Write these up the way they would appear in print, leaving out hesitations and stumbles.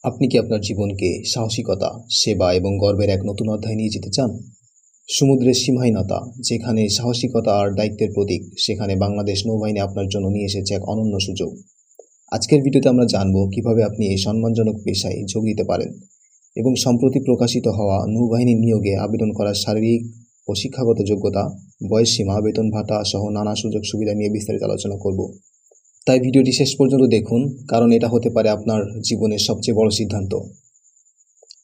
আপনি কি আপনার জীবনকে সাহসিকতা, সেবা এবং গর্বের এক নতুন অধ্যায় নিয়ে যেতে চান? সমুদ্রের সীমাহীনতা, যেখানে সাহসিকতা আর দায়িত্বের প্রতীক, সেখানে বাংলাদেশ নৌবাহিনী আপনার জন্য নিয়ে এসেছে এক অনন্য সুযোগ। আজকের ভিডিওতে আমরা জানব কিভাবে আপনি এই সম্মানজনক পেশায় যোগ দিতে পারেন এবং সম্প্রতি প্রকাশিত হওয়া নৌবাহিনীর নিয়োগে আবেদন করার শারীরিক ও শিক্ষাগত যোগ্যতা, বয়সসীমা, বেতন ভাতা সহ নানা সুযোগ সুবিধা নিয়ে বিস্তারিত আলোচনা করব। তাই ভিডিওটি শেষ পর্যন্ত দেখুন, কারণ এটা হতে পারে আপনার জীবনের সবচেয়ে বড় সিদ্ধান্ত।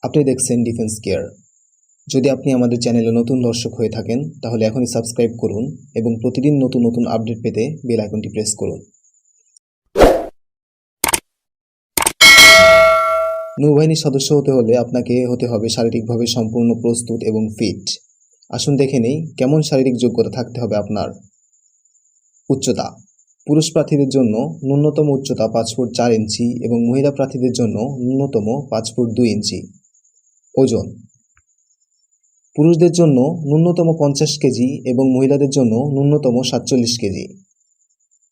আপনি দেখছেন ডিফেন্স কেয়ার। যদি আপনি আমাদের চ্যানেলে নতুন দর্শক হয়ে থাকেন তাহলে এখনই সাবস্ক্রাইব করুন এবং প্রতিদিন নতুন নতুন আপডেট পেতে বেল আইকনটি প্রেস করুন। নৌবাহিনীর সদস্য হতে হলে আপনাকে হতে হবে শারীরিকভাবে সম্পূর্ণ প্রস্তুত এবং ফিট। আসুন দেখে নেই কেমন শারীরিক যোগ্যতা থাকতে হবে আপনার। উচ্চতা: পুরুষ প্রার্থীদের জন্য ন্যূনতম উচ্চতা 5 ফুট 4 ইঞ্চি এবং মহিলা প্রার্থীদের জন্য ন্যূনতম 5 ফুট 2 ইঞ্চি। ওজন: পুরুষদের জন্য ন্যূনতম 50 কেজি এবং মহিলাদের জন্য ন্যূনতম 47 কেজি।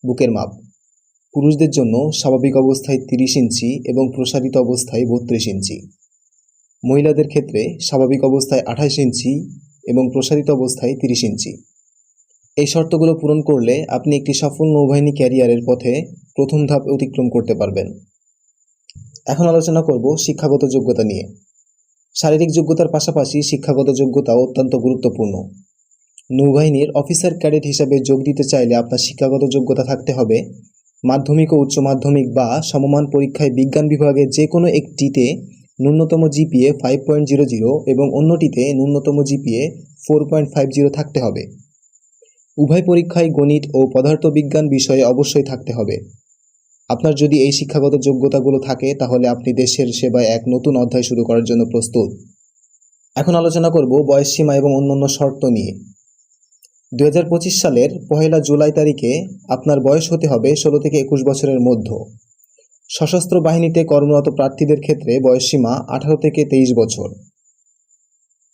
বুকের মাপ: পুরুষদের জন্য স্বাভাবিক অবস্থায় 30 ইঞ্চি এবং প্রসারিত অবস্থায় 32 ইঞ্চি। মহিলাদের ক্ষেত্রে স্বাভাবিক অবস্থায় 28 ইঞ্চি এবং প্রসারিত অবস্থায় 30 ইঞ্চি। এই শর্তগুলো পূরণ করলে আপনি একটি সফল নৌবাহিনী ক্যারিয়ারের পথে প্রথম ধাপ অতিক্রম করতে পারবেন। এখন আলোচনা করব শিক্ষাগত যোগ্যতা নিয়ে। শারীরিক যোগ্যতার পাশাপাশি শিক্ষাগত যোগ্যতাও অত্যন্ত গুরুত্বপূর্ণ। নৌবাহিনীর অফিসার ক্যাডেট হিসাবে যোগ দিতে চাইলে আপনার শিক্ষাগত যোগ্যতা থাকতে হবে মাধ্যমিক ও উচ্চ মাধ্যমিক বা সমমান পরীক্ষায় বিজ্ঞান বিভাগে যে কোনো একটিতে ন্যূনতম জিপিএ 5.00 এবং অন্যটিতে ন্যূনতম জিপিএ 4.50 থাকতে হবে। উভয় পরীক্ষায় গণিত ও পদার্থবিজ্ঞান বিষয়ে অবশ্যই থাকতে হবে। আপনার যদি এই শিক্ষাগত যোগ্যতাগুলো থাকে তাহলে আপনি দেশের সেবায় এক নতুন অধ্যায় শুরু করার জন্য প্রস্তুত। এখন আলোচনা করব বয়সসীমা এবং অন্যান্য শর্ত নিয়ে। 2025 সালের 1 জুলাই তারিখে আপনার বয়স হতে হবে 16 থেকে 21 বছরের মধ্যে। সশস্ত্র বাহিনীতে কর্মরত প্রার্থীদের ক্ষেত্রে বয়সসীমা 18 থেকে 23 বছর।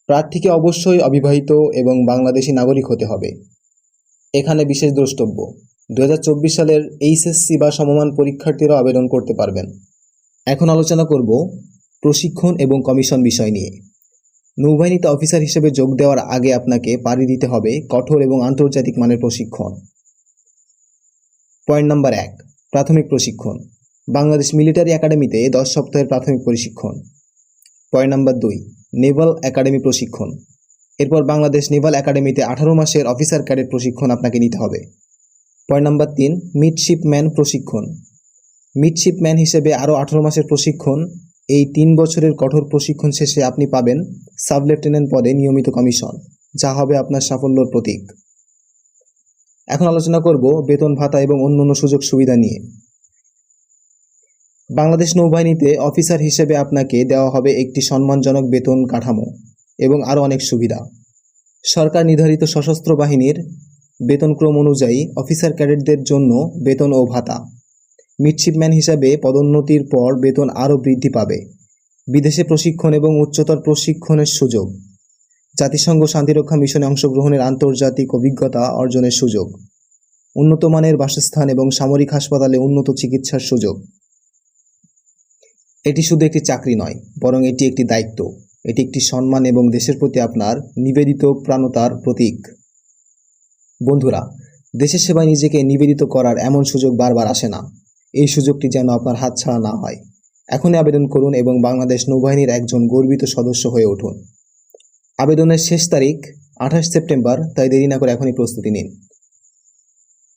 প্রার্থীকে অবশ্যই অবিবাহিত এবং বাংলাদেশি নাগরিক হতে হবে। এখানে বিশেষ দ্রষ্টব্য: 2024 সালের এইচএসসি বা সমমান পরীক্ষার্থীরা আবেদন করতে পারবেন। এখন আলোচনা করব প্রশিক্ষণ এবং কমিশন বিষয় নিয়ে। নৌবাহিনীতে অফিসার হিসেবে যোগ দেওয়ার আগে আপনাকে পাড়ি দিতে হবে কঠোর এবং আন্তর্জাতিক মানের প্রশিক্ষণ। পয়েন্ট নাম্বার 1: প্রাথমিক প্রশিক্ষণ। বাংলাদেশ মিলিটারি একাডেমিতে 10 সপ্তাহের প্রাথমিক প্রশিক্ষণ। পয়েন্ট নাম্বার 2: নেভাল একাডেমি প্রশিক্ষণ। এরপর বাংলাদেশ নেভাল একাডেমিতে 18 মাসের অফিসার ক্যাডেট প্রশিক্ষণ আপনাকে নিতে হবে। পয়েন্ট নাম্বার 3: মিডশিপম্যান প্রশিক্ষণ। মিডশিপম্যান হিসেবে আরও 18 মাসের প্রশিক্ষণ। এই 3 বছরের কঠোর প্রশিক্ষণ শেষে আপনি পাবেন সাব লেফটেন্যান্ট পদে নিয়মিত কমিশন, যা হবে আপনার সাফল্যর প্রতীক। এখন আলোচনা করব বেতন ভাতা এবং অন্যান্য সুযোগ সুবিধা নিয়ে। বাংলাদেশ নৌবাহিনীতে অফিসার হিসেবে আপনাকে দেওয়া হবে একটি সম্মানজনক বেতন কাঠামো এবং আরও অনেক সুবিধা। সরকার নির্ধারিত সশস্ত্র বাহিনীর বেতনক্রম অনুযায়ী অফিসার ক্যাডেটদের জন্য বেতন ও ভাতা। মিডশিপম্যান হিসাবে পদোন্নতির পর বেতন আরও বৃদ্ধি পাবে। বিদেশে প্রশিক্ষণ এবং উচ্চতর প্রশিক্ষণের সুযোগ। জাতিসংঘ শান্তিরক্ষা মিশনে অংশগ্রহণের আন্তর্জাতিক অভিজ্ঞতা অর্জনের সুযোগ। উন্নত মানের বাসস্থান এবং সামরিক হাসপাতালে উন্নত চিকিৎসার সুযোগ। এটি শুধু একটি চাকরি নয়, বরং এটি একটি দায়িত্ব। এটি একটি সম্মান এবং দেশের প্রতি আপনার নিবেদিত প্রাণতার প্রতীক। বন্ধুরা, দেশের সেবায় নিজেকে নিবেদিত করার এমন সুযোগ বারবার আসে না। এই সুযোগটি যেন আপনার হাতছাড়া না হয়। এখনই আবেদন করুন এবং বাংলাদেশ নৌবাহিনীর একজন গর্বিত সদস্য হয়ে উঠুন। আবেদনের শেষ তারিখ 28 সেপ্টেম্বর, তাই দেরি না করে এখনই প্রস্তুতি নিন।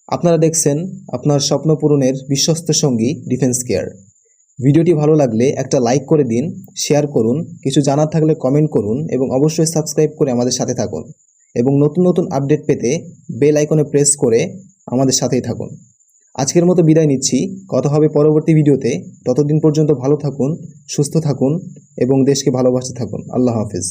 আপনারা দেখছেন আপনার স্বপ্ন পূরণের বিশ্বস্ত সঙ্গী ডিফেন্স কেয়ার। ভিডিওটি ভালো লাগলে একটা লাইক করে দিন, শেয়ার করুন, কিছু জানার থাকলে কমেন্ট করুন এবং অবশ্যই সাবস্ক্রাইব করে আমাদের সাথে থাকুন এবং নতুন নতুন আপডেট পেতে বেল আইকনে প্রেস করে আমাদের সাথেই থাকুন। আজকের মতো বিদায় নিচ্ছি, কথা হবে পরবর্তী ভিডিওতে। ততদিন পর্যন্ত ভালো থাকুন, সুস্থ থাকুন এবং দেশকে ভালোবাসতে থাকুন। আল্লাহ হাফেজ।